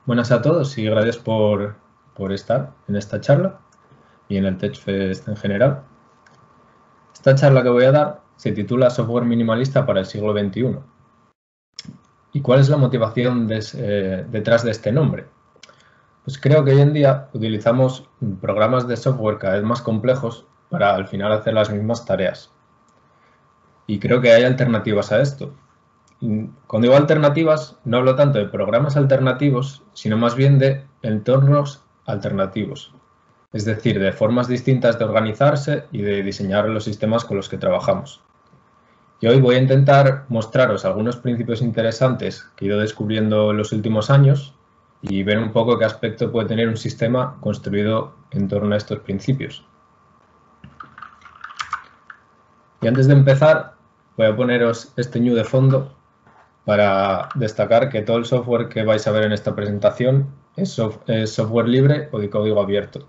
Buenas a todos y gracias por estar en esta charla y en el TechFest en general. Esta charla que voy a dar se titula Software minimalista para el siglo XXI. ¿Y cuál es la motivación detrás de este nombre? Pues creo que hoy en día utilizamos programas de software cada vez más complejos para al final hacer las mismas tareas. Y creo que hay alternativas a esto. Cuando digo alternativas, no hablo tanto de programas alternativos, sino más bien de entornos alternativos. Es decir, de formas distintas de organizarse y de diseñar los sistemas con los que trabajamos. Y hoy voy a intentar mostraros algunos principios interesantes que he ido descubriendo en los últimos años y ver un poco qué aspecto puede tener un sistema construido en torno a estos principios. Y antes de empezar, voy a poneros este new de fondo para destacar que todo el software que vais a ver en esta presentación es software libre o de código abierto.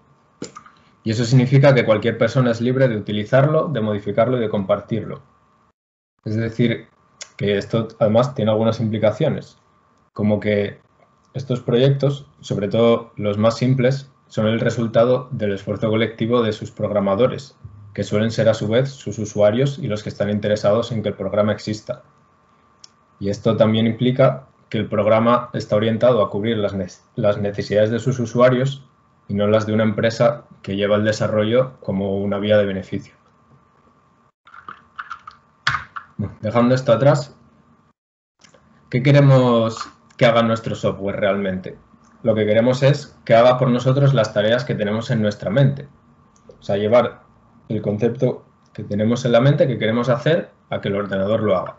Y eso significa que cualquier persona es libre de utilizarlo, de modificarlo y de compartirlo. Es decir, que esto además tiene algunas implicaciones, como que estos proyectos, sobre todo los más simples, son el resultado del esfuerzo colectivo de sus programadores, que suelen ser a su vez sus usuarios y los que están interesados en que el programa exista. Y esto también implica que el programa está orientado a cubrir las necesidades de sus usuarios y no las de una empresa que lleva el desarrollo como una vía de beneficio. Dejando esto atrás, ¿qué queremos que haga nuestro software realmente? Lo que queremos es que haga por nosotros las tareas que tenemos en nuestra mente. O sea, llevar el concepto que tenemos en la mente, que queremos hacer, a que el ordenador lo haga.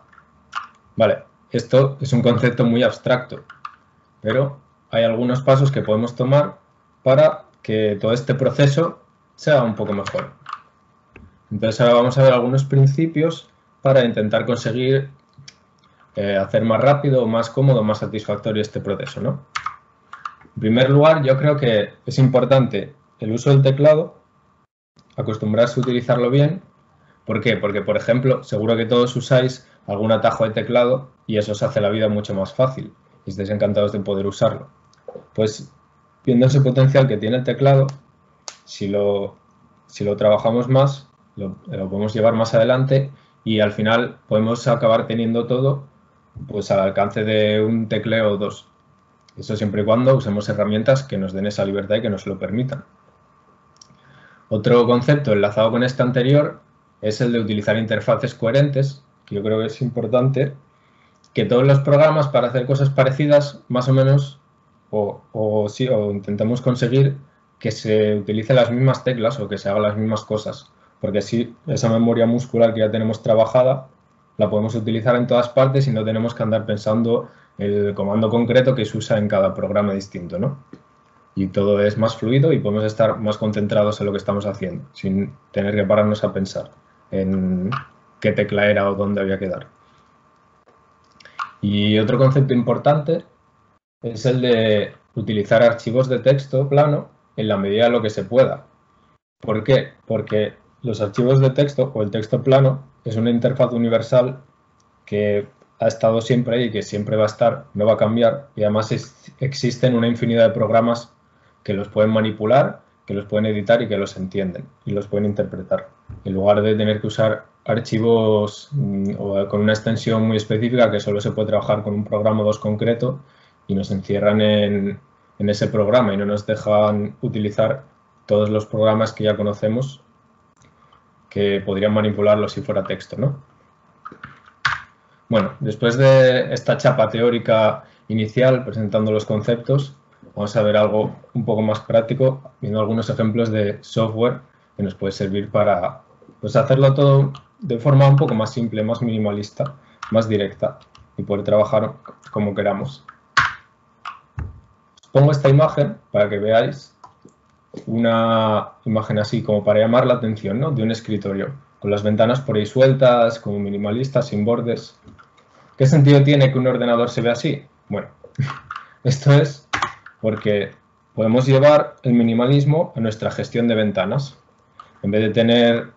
Vale, esto es un concepto muy abstracto, pero hay algunos pasos que podemos tomar para que todo este proceso sea un poco mejor. Entonces ahora vamos a ver algunos principios para intentar conseguir hacer más rápido, más cómodo, más satisfactorio este proceso, ¿no? En primer lugar, yo creo que es importante el uso del teclado, acostumbrarse a utilizarlo bien. ¿Por qué? Porque, por ejemplo, seguro que todos usáis algún atajo de teclado y eso os hace la vida mucho más fácil y estáis encantados de poder usarlo. Pues, viendo ese potencial que tiene el teclado, si lo trabajamos más, lo podemos llevar más adelante y al final podemos acabar teniendo todo pues al alcance de un tecleo o dos. Eso siempre y cuando usemos herramientas que nos den esa libertad y que nos lo permitan. Otro concepto enlazado con este anterior es el de utilizar interfaces coherentes, que yo creo que es importante que todos los programas para hacer cosas parecidas, más o menos, o intentemos conseguir que se utilicen las mismas teclas o que se hagan las mismas cosas, porque así esa memoria muscular que ya tenemos trabajada la podemos utilizar en todas partes y no tenemos que andar pensando el comando concreto que se usa en cada programa distinto, ¿no? Y todo es más fluido y podemos estar más concentrados en lo que estamos haciendo, sin tener que pararnos a pensar en qué tecla era o dónde había que dar. Y otro concepto importante es el de utilizar archivos de texto plano en la medida de lo que se pueda. ¿Por qué? Porque los archivos de texto o el texto plano es una interfaz universal que ha estado siempre ahí y que siempre va a estar, no va a cambiar, y además existen una infinidad de programas que los pueden manipular, que los pueden editar y que los entienden y los pueden interpretar. En lugar de tener que usar archivos o con una extensión muy específica que solo se puede trabajar con un programa o dos concreto y nos encierran en ese programa y no nos dejan utilizar todos los programas que ya conocemos que podrían manipularlo si fuera texto, ¿no? Bueno, después de esta chapa teórica inicial presentando los conceptos, vamos a ver algo un poco más práctico, viendo algunos ejemplos de software que nos puede servir para pues, hacerlo todo de forma un poco más simple, más minimalista, más directa y poder trabajar como queramos. Os pongo esta imagen para que veáis una imagen así como para llamar la atención, ¿no? De un escritorio, con las ventanas por ahí sueltas, como minimalistas, sin bordes. ¿Qué sentido tiene que un ordenador se vea así? Bueno, esto es porque podemos llevar el minimalismo a nuestra gestión de ventanas. En vez de tener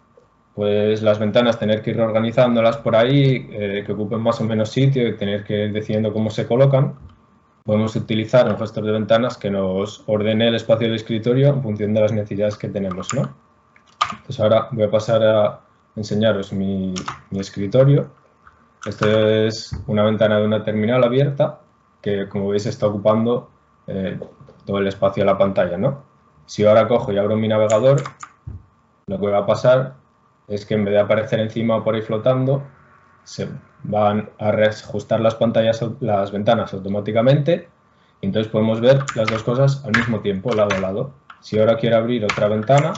pues las ventanas, tener que ir reorganizándolas por ahí, que ocupen más o menos sitio y tener que ir decidiendo cómo se colocan, podemos utilizar un gestor de ventanas que nos ordene el espacio del escritorio en función de las necesidades que tenemos, ¿no? Entonces ahora voy a pasar a enseñaros mi escritorio. Esto es una ventana de una terminal abierta que, como veis, está ocupando todo el espacio de la pantalla, ¿no? Si ahora cojo y abro mi navegador, lo que va a pasar es que en vez de aparecer encima o por ahí flotando, se van a reajustar las ventanas automáticamente y entonces podemos ver las dos cosas al mismo tiempo, lado a lado. Si ahora quiero abrir otra ventana,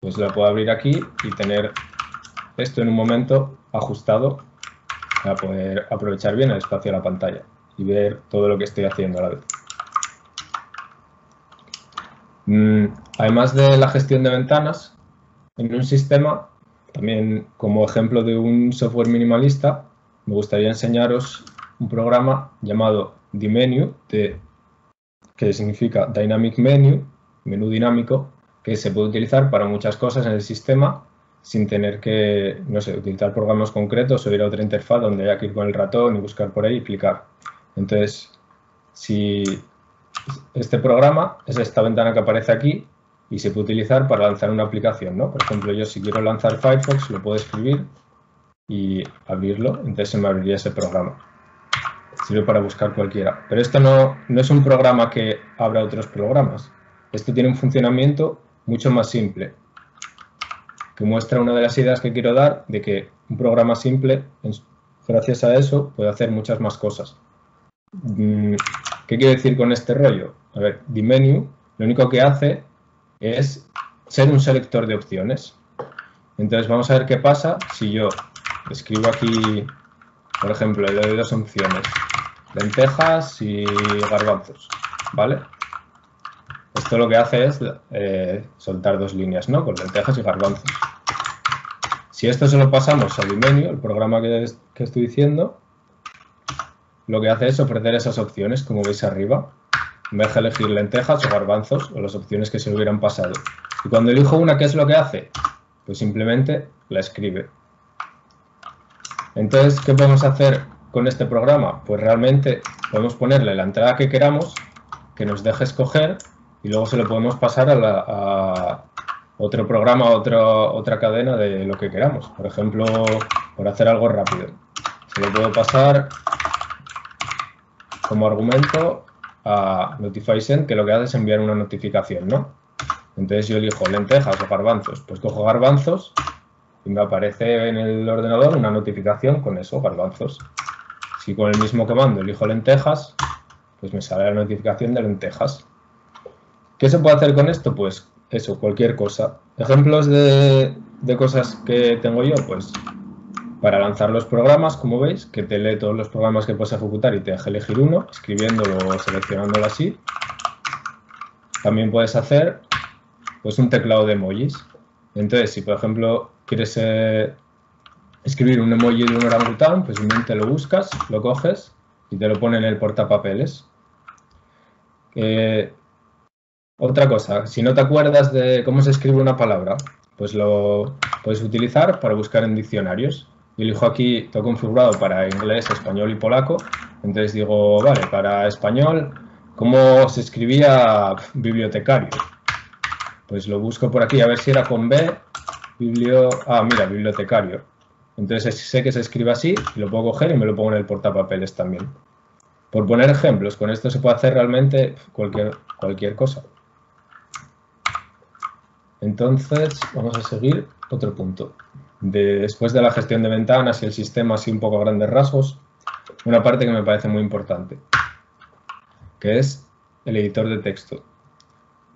pues la puedo abrir aquí y tener esto en un momento ajustado para poder aprovechar bien el espacio de la pantalla y ver todo lo que estoy haciendo a la vez. Además de la gestión de ventanas, en un sistema, también como ejemplo de un software minimalista, me gustaría enseñaros un programa llamado dmenu, que significa Dynamic Menu, menú dinámico, que se puede utilizar para muchas cosas en el sistema sin tener que, no sé, utilizar programas concretos o ir a otra interfaz donde haya que ir con el ratón y buscar por ahí y clicar. Entonces, si este programa es esta ventana que aparece aquí y se puede utilizar para lanzar una aplicación, ¿no? Por ejemplo, yo si quiero lanzar Firefox lo puedo escribir y abrirlo, entonces se me abriría ese programa. Sirve para buscar cualquiera. Pero esto no es un programa que abra otros programas. Esto tiene un funcionamiento mucho más simple, que muestra una de las ideas que quiero dar de que un programa simple, gracias a eso, puede hacer muchas más cosas. ¿Qué quiero decir con este rollo? A ver, dmenu lo único que hace es ser un selector de opciones. Entonces vamos a ver qué pasa si yo escribo aquí, por ejemplo, le doy dos opciones, lentejas y garbanzos, ¿vale? Esto lo que hace es soltar dos líneas, ¿no? Con lentejas y garbanzos. Si esto se lo pasamos a dmenu, el programa que estoy diciendo, lo que hace es ofrecer esas opciones, como veis arriba. Me deja elegir lentejas o garbanzos o las opciones que se hubieran pasado. Y cuando elijo una, ¿qué es lo que hace? Pues simplemente la escribe. Entonces, ¿qué podemos hacer con este programa? Pues realmente podemos ponerle la entrada que queramos, que nos deje escoger, y luego se lo podemos pasar a otro programa, otra cadena de lo que queramos. Por ejemplo, por hacer algo rápido. Se lo puedo pasar como argumento a notify_send, que lo que hace es enviar una notificación, ¿no? Entonces yo elijo lentejas o garbanzos, pues cojo garbanzos y me aparece en el ordenador una notificación con eso, garbanzos. Si con el mismo comando elijo lentejas, pues me sale la notificación de lentejas. ¿Qué se puede hacer con esto? Pues eso, cualquier cosa. Ejemplos de cosas que tengo yo, pues para lanzar los programas, como veis, que te lee todos los programas que puedes ejecutar y te deja elegir uno, escribiéndolo o seleccionándolo así. También puedes hacer pues un teclado de emojis. Entonces, si por ejemplo quieres escribir un emoji de un orangután, pues simplemente lo buscas, lo coges y te lo pone en el portapapeles. Otra cosa, si no te acuerdas de cómo se escribe una palabra, pues lo puedes utilizar para buscar en diccionarios. Yo elijo aquí, todo configurado para inglés, español y polaco. Entonces digo, vale, para español, ¿cómo se escribía bibliotecario? Pues lo busco por aquí, a ver si era con B, mira, bibliotecario. Entonces sé que se escribe así, y lo puedo coger y me lo pongo en el portapapeles también. Por poner ejemplos, con esto se puede hacer realmente cualquier cosa. Entonces, vamos a seguir otro punto. Después de la gestión de ventanas y el sistema así un poco a grandes rasgos, una parte que me parece muy importante, que es el editor de texto.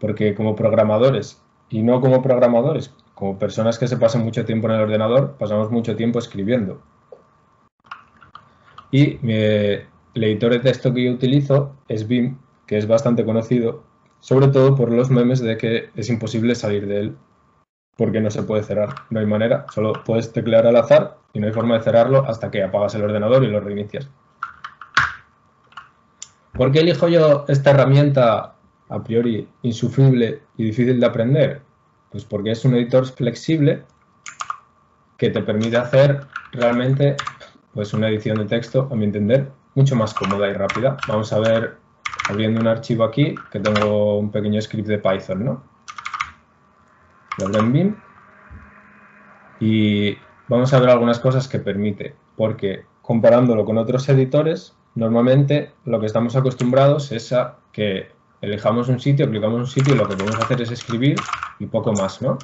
Porque como programadores, y no como programadores, como personas que se pasan mucho tiempo en el ordenador, pasamos mucho tiempo escribiendo. Y el editor de texto que yo utilizo es Vim, que es bastante conocido, sobre todo por los memes de que es imposible salir de él, porque no se puede cerrar, no hay manera, solo puedes teclear al azar y no hay forma de cerrarlo hasta que apagas el ordenador y lo reinicias. ¿Por qué elijo yo esta herramienta a priori insufrible y difícil de aprender? Pues porque es un editor flexible que te permite hacer realmente pues una edición de texto, a mi entender, mucho más cómoda y rápida. Vamos a ver, abriendo un archivo aquí, que tengo un pequeño script de Python, ¿no? Lo abro en Vim y vamos a ver algunas cosas que permite, porque comparándolo con otros editores, normalmente lo que estamos acostumbrados es a que elijamos un sitio, clicamos un sitio y lo que podemos hacer es escribir y poco más, ¿no?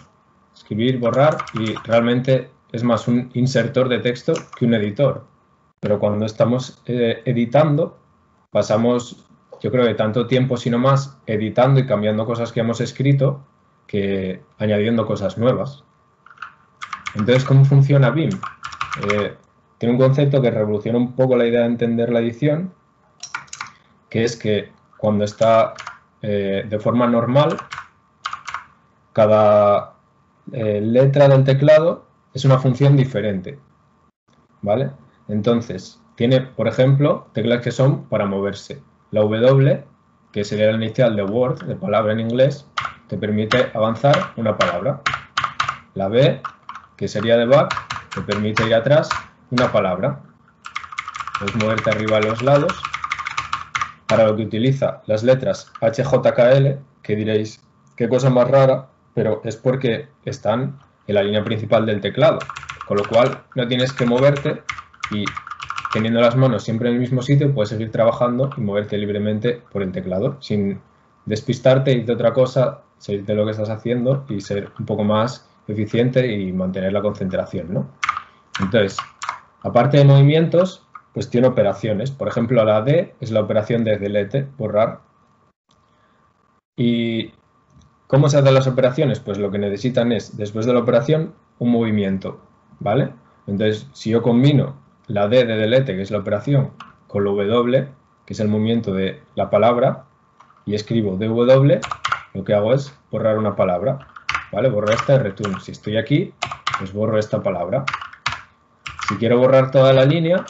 Escribir, borrar y realmente es más un insertor de texto que un editor. Pero cuando estamos editando, pasamos, yo creo que tanto tiempo, sino más, editando y cambiando cosas que hemos escrito que añadiendo cosas nuevas. Entonces, ¿cómo funciona Vim? Tiene un concepto que revoluciona un poco la idea de entender la edición, que es que cuando está de forma normal, cada letra del teclado es una función diferente, ¿vale? Entonces, tiene, por ejemplo, teclas que son para moverse. La W, que sería la inicial de word, de palabra en inglés, te permite avanzar una palabra. La B, que sería de back, te permite ir atrás una palabra. Puedes moverte arriba a los lados. Para lo que utiliza las letras HJKL, que diréis, qué cosa más rara, pero es porque están en la línea principal del teclado, con lo cual no tienes que moverte y teniendo las manos siempre en el mismo sitio puedes seguir trabajando y moverte libremente por el teclado sin despistarte, irte a otra cosa, seguir de lo que estás haciendo y ser un poco más eficiente y mantener la concentración, ¿no? Entonces, aparte de movimientos, pues tiene operaciones. Por ejemplo, la D es la operación de delete, borrar. ¿Y cómo se hacen las operaciones? Pues lo que necesitan es, después de la operación, un movimiento, ¿vale? Entonces, si yo combino la D de delete, que es la operación, con la W, que es el movimiento de la palabra, y escribo DW, lo que hago es borrar una palabra, ¿vale? Borro esta y return. Si estoy aquí, pues borro esta palabra. Si quiero borrar toda la línea,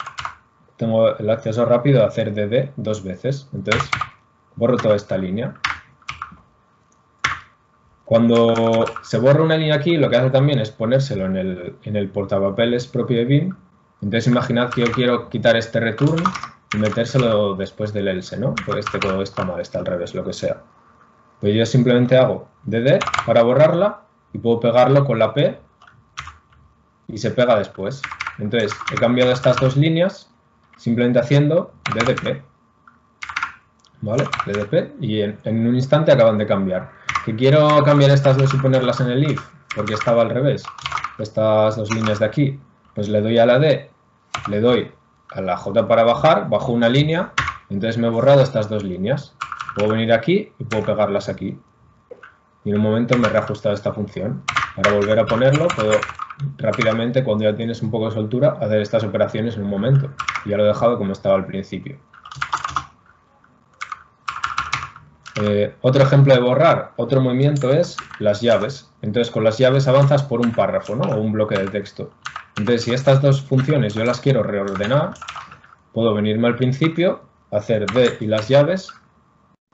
tengo el acceso rápido de hacer DD 2 veces. Entonces, borro toda esta línea. Cuando se borra una línea aquí, lo que hace también es ponérselo en el portapapeles propio de Vim. Entonces, imaginad que yo quiero quitar este return y metérselo después del else, ¿no? Pues este todo está mal, está al revés, lo que sea. Pues yo simplemente hago DD para borrarla y puedo pegarlo con la P y se pega después. Entonces, he cambiado estas dos líneas simplemente haciendo DDP, ¿vale? DDP y en un instante acaban de cambiar. ¿Que quiero cambiar estas dos y ponerlas en el if? Porque estaba al revés, estas dos líneas de aquí. Pues le doy a la D, le doy a la J para bajar, bajo una línea, entonces me he borrado estas dos líneas. Puedo venir aquí y puedo pegarlas aquí. Y en un momento me he reajustado esta función. Para volver a ponerlo, puedo rápidamente, cuando ya tienes un poco de soltura, hacer estas operaciones en un momento. Ya lo he dejado como estaba al principio. Otro ejemplo de borrar, otro movimiento es las llaves. Entonces con las llaves avanzas por un párrafo, ¿no? O un bloque de texto. Entonces si estas dos funciones yo las quiero reordenar, puedo venirme al principio, hacer D y las llaves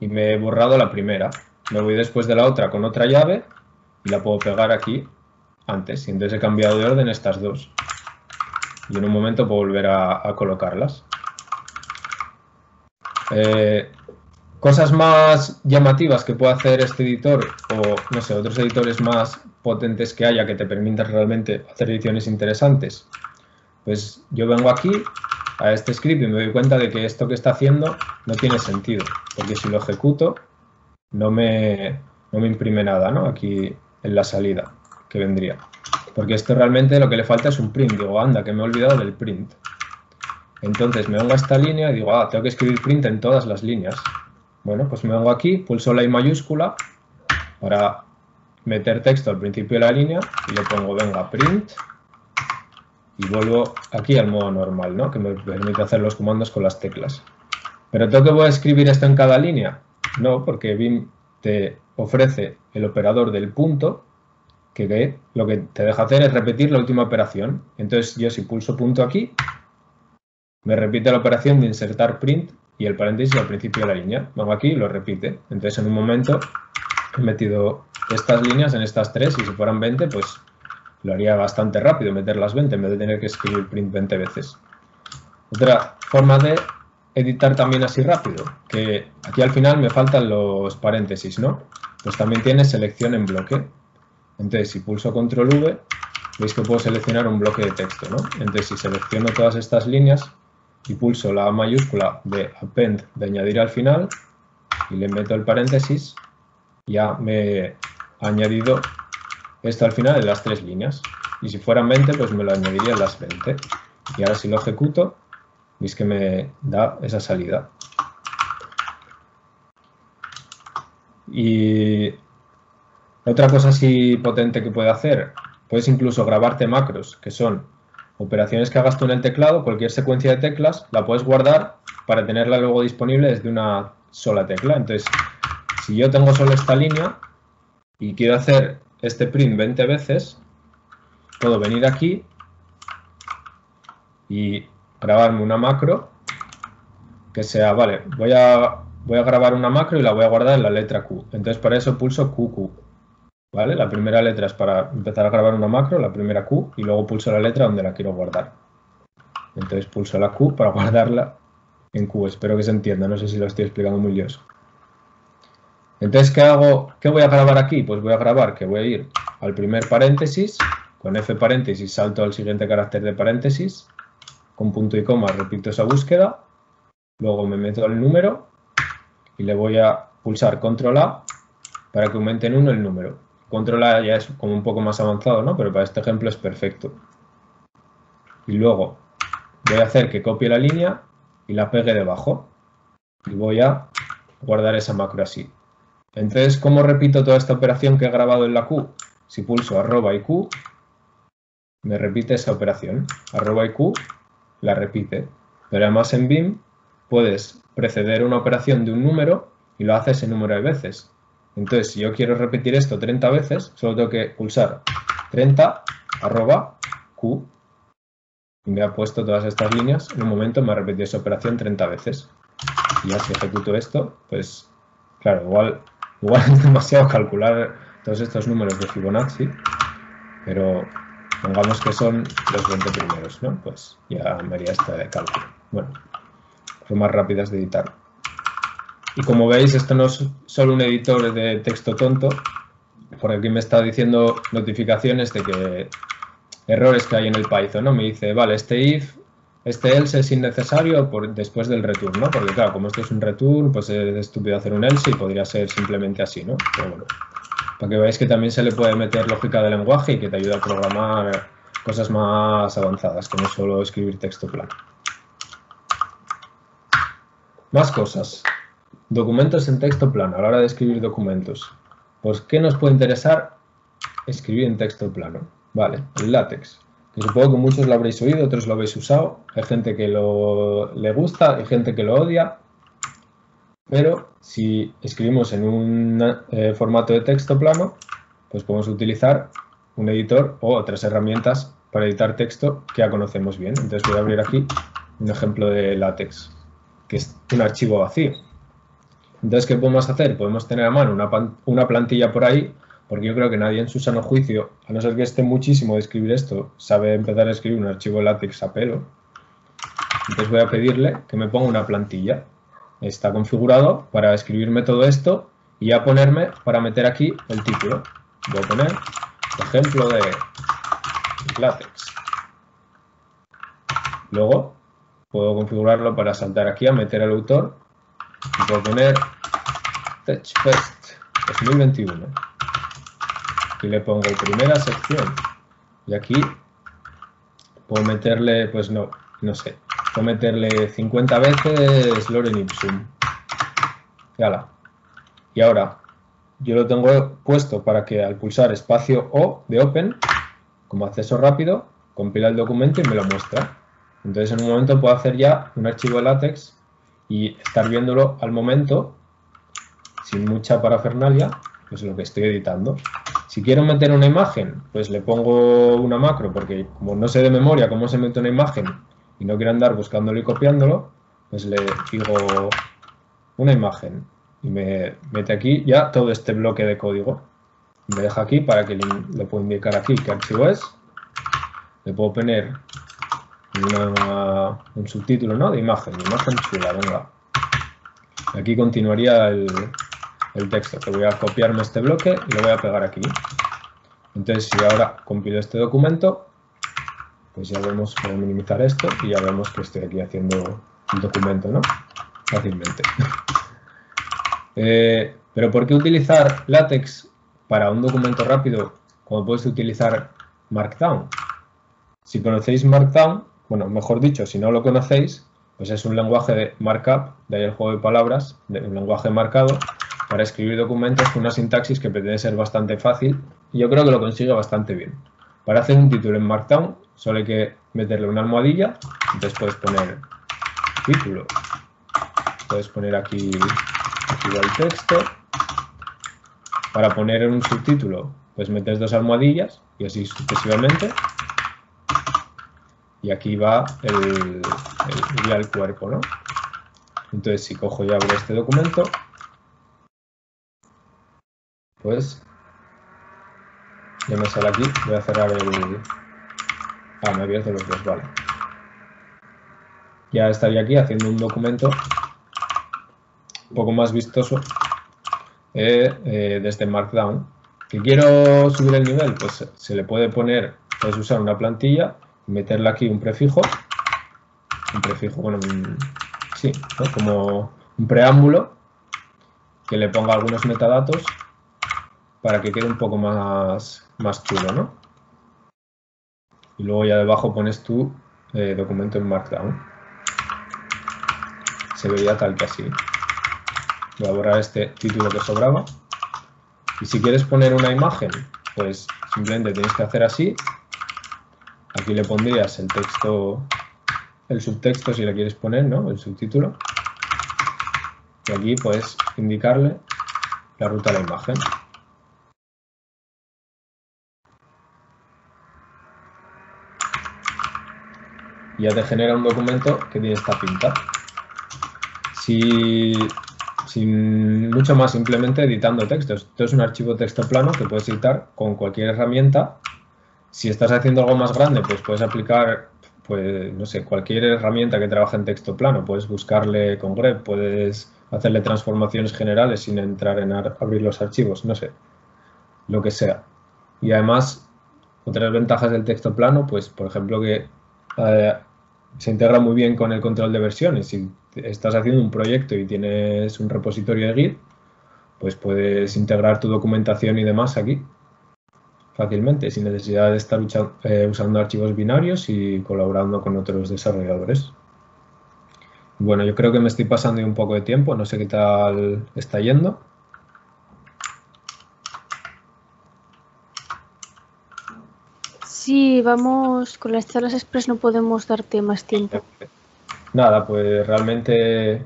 y me he borrado la primera. Me voy después de la otra con otra llave y la puedo pegar aquí antes. Y entonces he cambiado de orden estas dos. Y en un momento puedo volver a colocarlas. Cosas más llamativas que puede hacer este editor o, no sé, otros editores más potentes que haya que te permitan realmente hacer ediciones interesantes. Pues yo vengo aquí a este script y me doy cuenta de que esto que está haciendo no tiene sentido, porque si lo ejecuto no me imprime nada, ¿no? Aquí en la salida que vendría. Porque esto realmente lo que le falta es un print. Digo, anda, que me he olvidado del print. Entonces me vengo a esta línea y digo, tengo que escribir print en todas las líneas. Bueno, pues me vengo aquí, pulso la I mayúscula para meter texto al principio de la línea y le pongo, venga, print, y vuelvo aquí al modo normal, ¿no? Que me permite hacer los comandos con las teclas. ¿Pero tengo que voy a escribir esto en cada línea? No, porque Vim te ofrece el operador del punto, que lo que te deja hacer es repetir la última operación. Entonces yo si pulso punto aquí, me repite la operación de insertar print y el paréntesis al principio de la línea. Vengo aquí y lo repite. Entonces en un momento he metido estas líneas en estas tres y si fueran 20 pues lo haría bastante rápido meter las 20 en vez de tener que escribir print 20 veces. Otra forma de editar también así rápido? Que aquí al final me faltan los paréntesis, ¿no? Pues también tiene selección en bloque. Entonces, si pulso control V, veis que puedo seleccionar un bloque de texto, ¿no? Entonces, si selecciono todas estas líneas y pulso la A mayúscula de append, de añadir al final, y le meto el paréntesis, ya me he añadido esto al final en las 3 líneas. Y si fueran 20, pues me lo añadiría en las 20. Y ahora si lo ejecuto, veis que me da esa salida. Y otra cosa así potente que puede hacer, puedes incluso grabarte macros, que son operaciones que hagas tú en el teclado, cualquier secuencia de teclas, la puedes guardar para tenerla luego disponible desde una sola tecla. Entonces, si yo tengo solo esta línea y quiero hacer este print 20 veces, puedo venir aquí y grabarme una macro que sea, vale, voy a grabar una macro y la voy a guardar en la letra Q. Entonces, para eso pulso QQ. ¿Vale? La primera letra es para empezar a grabar una macro, la primera Q, y luego pulso la letra donde la quiero guardar. Entonces pulso la Q para guardarla en Q. Espero que se entienda, no sé si lo estoy explicando muy lioso. Entonces, ¿qué hago? ¿Qué voy a grabar aquí? Pues voy a grabar que voy a ir al primer paréntesis, con F paréntesis salto al siguiente carácter de paréntesis, con punto y coma repito esa búsqueda, luego me meto el número y le voy a pulsar control A para que aumente en 1 el número. Control A ya es como un poco más avanzado, ¿no? Pero para este ejemplo es perfecto. Y luego voy a hacer que copie la línea y la pegue debajo. Y voy a guardar esa macro así. Entonces, ¿cómo repito toda esta operación que he grabado en la Q? Si pulso arroba y Q, me repite esa operación. Arroba y Q la repite. Pero además en BIM puedes preceder una operación de un número y lo haces en número de veces. Entonces, si yo quiero repetir esto 30 veces, solo tengo que pulsar 30, arroba, Q, y me ha puesto todas estas líneas. En un momento me ha repetido esa operación 30 veces. Y ya si ejecuto esto, pues, claro, igual es demasiado calcular todos estos números de Fibonacci, pero pongamos que son los 20 primeros, ¿no? Pues ya me haría este cálculo. Bueno, formas rápidas de editar. Y como veis, esto no es solo un editor de texto tonto, por aquí me está diciendo notificaciones de que errores que hay en el Python, ¿no? Me dice, vale, este if, este else es innecesario después del return, ¿no? Porque claro, como esto es un return, pues es estúpido hacer un else y podría ser simplemente así, ¿no? Pero bueno, para que veáis que también se le puede meter lógica de lenguaje y que te ayuda a programar cosas más avanzadas, que no solo escribir texto plano. Más cosas. Documentos en texto plano, a la hora de escribir documentos. Pues, ¿qué nos puede interesar escribir en texto plano? Vale, el látex, que supongo que muchos lo habréis oído, otros lo habéis usado. Hay gente que le gusta, hay gente que lo odia. Pero si escribimos en un formato de texto plano, pues podemos utilizar un editor o otras herramientas para editar texto que ya conocemos bien. Entonces voy a abrir aquí un ejemplo de látex, que es un archivo vacío. Entonces, ¿qué podemos hacer? Podemos tener a mano una plantilla por ahí, porque yo creo que nadie en su sano juicio, a no ser que esté muchísimo de escribir esto, sabe empezar a escribir un archivo látex a pelo. Entonces voy a pedirle que me ponga una plantilla. Está configurado para escribirme todo esto y ya ponerme para meter aquí el título. Voy a poner ejemplo de látex. Luego puedo configurarlo para saltar aquí a meter al autor. Y puedo poner TechFest 2021 y le pongo primera sección y aquí puedo meterle, pues no sé, puedo meterle 50 veces lorem ipsum. Y ahora yo lo tengo puesto para que al pulsar espacio O de Open, como acceso rápido, compila el documento y me lo muestra. Entonces en un momento puedo hacer ya un archivo de látex y estar viéndolo al momento, sin mucha parafernalia, pues lo que estoy editando. Si quiero meter una imagen, pues le pongo una macro, porque como no sé de memoria cómo se mete una imagen y no quiero andar buscándolo y copiándolo, pues le digo una imagen y me mete aquí ya todo este bloque de código. Me deja aquí para que le puedo indicar aquí qué archivo es. Le puedo poner un subtítulo, ¿no? De imagen chula, venga. Aquí continuaría el texto, que voy a copiarme este bloque y lo voy a pegar aquí. Entonces, si ahora compilo este documento, pues ya vemos, voy a minimizar esto y ya vemos que estoy aquí haciendo un documento, ¿no? Fácilmente. Pero ¿por qué utilizar LaTeX para un documento rápido como puedes utilizar Markdown? Si conocéis Markdown, bueno, mejor dicho, si no lo conocéis, pues es un lenguaje de markup, de ahí el juego de palabras, de un lenguaje marcado, para escribir documentos con una sintaxis que pretende ser bastante fácil y yo creo que lo consigue bastante bien. Para hacer un título en Markdown solo hay que meterle una almohadilla, entonces puedes poner título, puedes poner aquí el texto. Para poner un subtítulo, pues metes 2 almohadillas y así sucesivamente. Y aquí va el cuerpo, ¿no? Entonces, si cojo y abro este documento, pues ya me sale aquí. Voy a cerrar me he abierto los dos, vale. Ya estaría aquí haciendo un documento un poco más vistoso desde Markdown. ¿Que quiero subir el nivel? Pues se le puede poner, puedes usar una plantilla, meterle aquí un prefijo, bueno, sí, ¿no? Como un preámbulo que le ponga algunos metadatos para que quede un poco más chulo, ¿no? Y luego ya debajo pones tu documento en Markdown. Se vería tal que así. Voy a borrar este título que sobraba. Y si quieres poner una imagen, pues simplemente tienes que hacer así. Aquí le pondrías el texto, el subtexto si le quieres poner, ¿no? El subtítulo. Y aquí puedes indicarle la ruta de la imagen. Y ya te genera un documento que tiene esta pinta. Sin mucho más, simplemente editando textos. Esto es un archivo texto plano que puedes editar con cualquier herramienta. Si estás haciendo algo más grande, pues puedes aplicar, pues no sé, cualquier herramienta que trabaje en texto plano. Puedes buscarle con grep, puedes hacerle transformaciones generales sin entrar en abrir los archivos, no sé, lo que sea. Y además, otras ventajas del texto plano, pues por ejemplo que se integra muy bien con el control de versiones. Si estás haciendo un proyecto y tienes un repositorio de Git, pues puedes integrar tu documentación y demás aquí fácilmente, sin necesidad de estar usando archivos binarios y colaborando con otros desarrolladores. Bueno, yo creo que me estoy pasando un poco de tiempo, no sé qué tal está yendo. Sí, vamos, con las charlas express no podemos darte más tiempo. Nada, pues realmente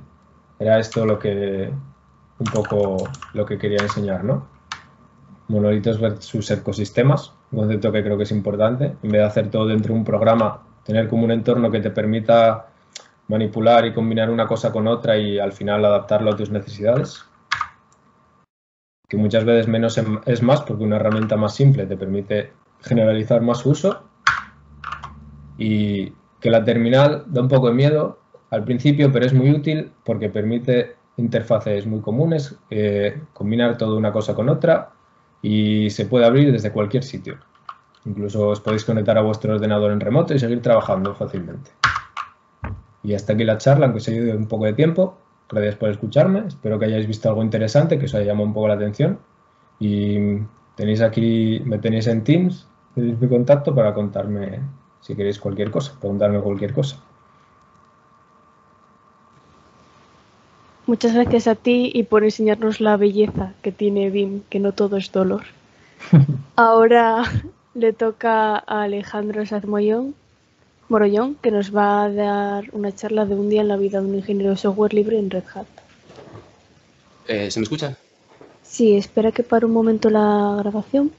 era esto un poco lo que quería enseñar, ¿no? Monolitos versus ecosistemas, un concepto que creo que es importante. En vez de hacer todo dentro de un programa, tener como un entorno que te permita manipular y combinar una cosa con otra y al final adaptarlo a tus necesidades. Que muchas veces menos es más porque una herramienta más simple te permite generalizar más su uso. Y que la terminal da un poco de miedo al principio, pero es muy útil porque permite interfaces muy comunes, combinar toda una cosa con otra y se puede abrir desde cualquier sitio. Incluso os podéis conectar a vuestro ordenador en remoto y seguir trabajando fácilmente. Y hasta aquí la charla, aunque os haya ido un poco de tiempo. Gracias por escucharme. Espero que hayáis visto algo interesante, que os haya llamado un poco la atención. Y me tenéis en Teams, tenéis mi contacto para contarme si queréis cualquier cosa, preguntarme cualquier cosa. Muchas gracias a ti y por enseñarnos la belleza que tiene Vim, que no todo es dolor. Ahora le toca a Alejandro Morollón, que nos va a dar una charla de un día en la vida de un ingeniero de software libre en Red Hat. ¿Se me escucha? Sí, espera que pare un momento la grabación.